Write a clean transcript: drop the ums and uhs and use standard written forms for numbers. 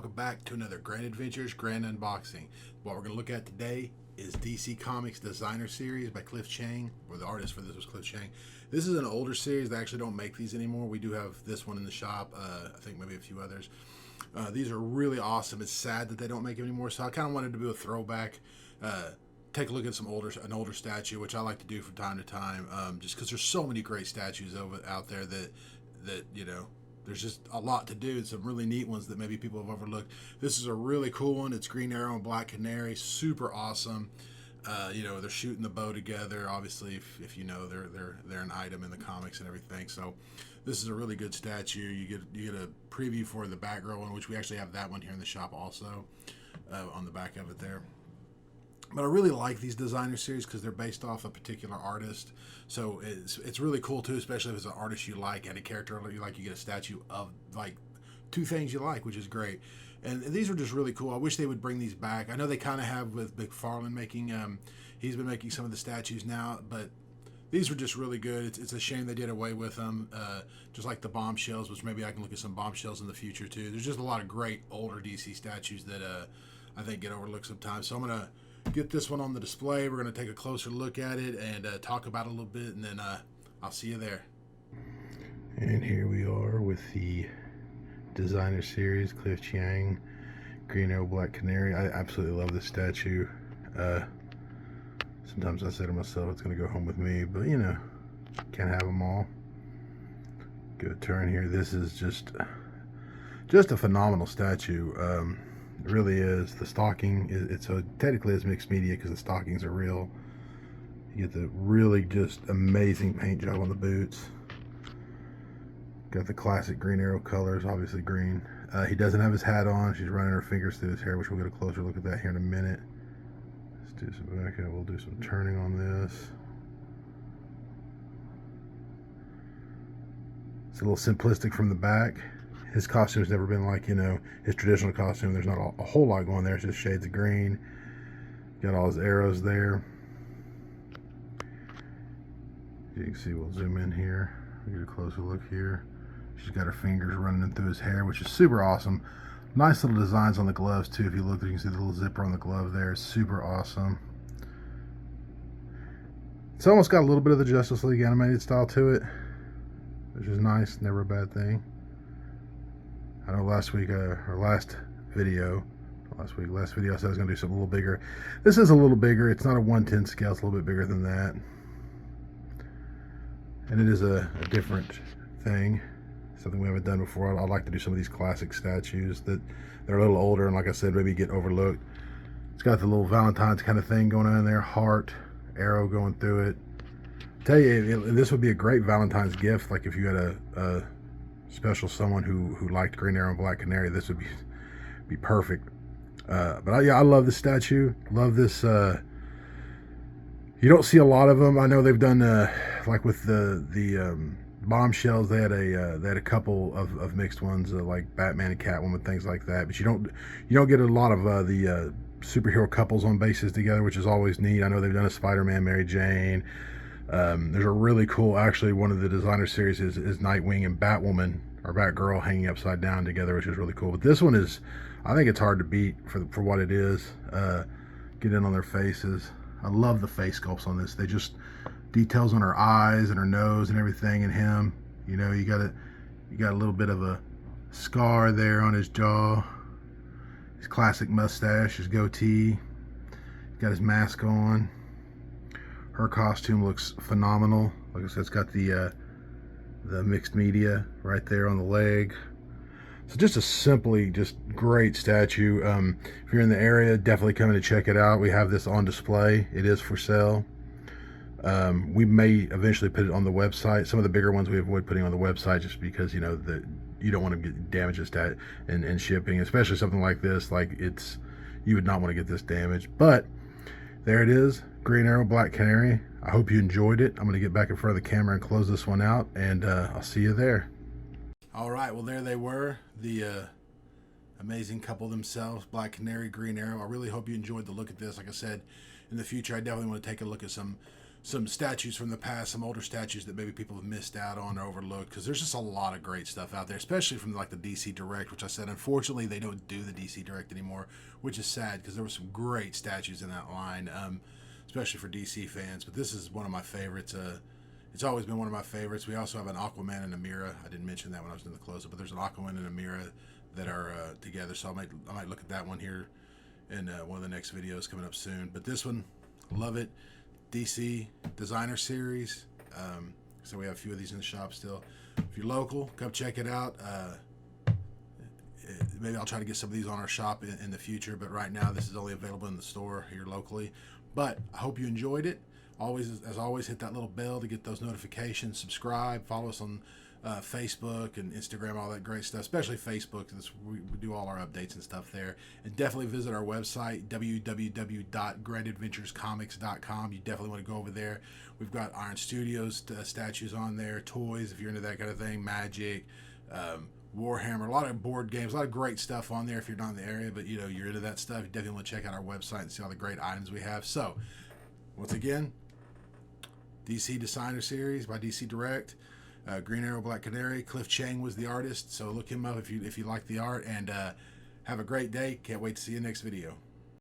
Welcome back to another Grand Adventures Grand Unboxing. What we're going to look at today is DC Comics Designer Series by Cliff Chiang, or the artist for this was Cliff Chiang. This is an older series. They actually don't make these anymore. We do have this one in the shop. I think maybe a few others. These are really awesome. It's sad that they don't make them anymore, so I kind of wanted to do a throwback. Take a look at an older statue, which I like to do from time to time, just because there's so many great statues out there that you know. There's just a lot to do. Some really neat ones that maybe people have overlooked. This is a really cool one. It's Green Arrow and Black Canary. Super awesome. They're shooting the bow together. Obviously, if you know, they're an item in the comics and everything. So this is a really good statue. You get a preview for the Batgirl one, which we actually have that one here in the shop also, on the back of it there. But I really like these designer series because they're based off a particular artist. So it's really cool too, especially if it's an artist you like and a character you like. You get a statue of like two things you like, which is great. And these are just really cool. I wish they would bring these back. I know they kind of have with McFarlane making. He's been making some of the statues now, but these were just really good. It's a shame they did away with them, just like the Bombshells, which maybe I can look at some Bombshells in the future too. There's just a lot of great older DC statues that I think get overlooked sometimes. So I'm gonna get this one on the display. We're going to take a closer look at it and talk about it a little bit, and then I'll see you there. And here we are with the designer series, Cliff Chiang, Green Arrow, Black Canary. I absolutely love this statue. Sometimes I say to myself, it's going to go home with me, but you know, can't have them all. Give a turn here. This is just a phenomenal statue. It really is. The stocking, so technically it's mixed media because the stockings are real. You get the really just amazing paint job on the boots. Got the classic Green Arrow colors, obviously green. He doesn't have his hat on. She's running her fingers through his hair, which we'll get a closer look at that here in a minute. Let's do some back up. We'll do some turning on this. It's a little simplistic from the back. His costume's never been like, you know, his traditional costume. There's not a whole lot going there. It's just shades of green. Got all his arrows there. You can see, we'll zoom in here. We'll get a closer look here. She's got her fingers running through his hair, which is super awesome. Nice little designs on the gloves, too. If you look, you can see the little zipper on the glove there. It's super awesome. It's almost got a little bit of the Justice League animated style to it, which is nice. Never a bad thing. I know last video I said I was going to do something a little bigger. This is a little bigger. It's not a 1/10 scale. It's a little bit bigger than that. And it is a different thing. Something we haven't done before. I'd like to do some of these classic statues that they're a little older and, like I said, maybe get overlooked. It's got the little Valentine's kind of thing going on in there. Heart, arrow going through it. I tell you, this would be a great Valentine's gift. Like if you had a special someone who liked Green Arrow and Black Canary, this would be perfect. But I love this statue. Love this. You don't see a lot of them. I know they've done like with the Bombshells. They had a couple of mixed ones, like Batman and Catwoman, things like that. But you don't get a lot of the superhero couples on bases together, which is always neat. I know they've done a Spider-Man, Mary Jane. There's a really cool, actually, one of the designer series is Nightwing and Batwoman or Batgirl hanging upside down together, which is really cool. But this one is, I think it's hard to beat for what it is. Get in on their faces. I love the face sculpts on this. They just, details on her eyes and her nose and everything, and him. You know, you got a little bit of a scar there on his jaw. His classic mustache, his goatee. He's got his mask on. Her costume looks phenomenal. Like I said, it's got the mixed media right there on the leg. So just a simply just great statue. If you're in the area, definitely come in and check it out. We have this on display. It is for sale. We may eventually put it on the website. Some of the bigger ones we avoid putting on the website just because, you know, you don't want to get damages in shipping, especially something like this. Like you would not want to get this damaged. But there it is, Green Arrow, Black Canary. I hope you enjoyed it. I'm going to get back in front of the camera and close this one out, and I'll see you there. All right, well, there they were, the amazing couple themselves, Black Canary, Green Arrow. I really hope you enjoyed the look at this. Like I said, in the future, I definitely want to take a look at some some statues from the past, some older statues that maybe people have missed out on or overlooked, because there's just a lot of great stuff out there, especially from like the DC Direct, which I said unfortunately they don't do the DC Direct anymore, which is sad because there were some great statues in that line, especially for DC fans. But this is one of my favorites. It's always been one of my favorites. We also have an Aquaman and a Mira. I didn't mention that when I was in the close-up, but there's an Aquaman and a Mira that are together, so I might look at that one here in one of the next videos coming up soon. But this one, love it. DC Designer Series. So we have a few of these in the shop still. If you're local, come check it out. Maybe I'll try to get some of these on our shop in the future, but right now this is only available in the store here locally. But I hope you enjoyed it. As always, hit that little bell to get those notifications. Subscribe. Follow us on Facebook and Instagram, all that great stuff, especially Facebook. We do all our updates and stuff there. And definitely visit our website, www.grandadventurescomics.com. You definitely want to go over there. We've got Iron Studios statues on there, toys if you're into that kind of thing, Magic, Warhammer, a lot of board games, a lot of great stuff on there if you're not in the area, but you're into that stuff. You definitely want to check out our website and see all the great items we have. So, once again, DC Designer Series by DC Direct. Green Arrow, Black Canary. Cliff Chang was the artist, so look him up if you like the art. And have a great day. Can't wait to see you next video.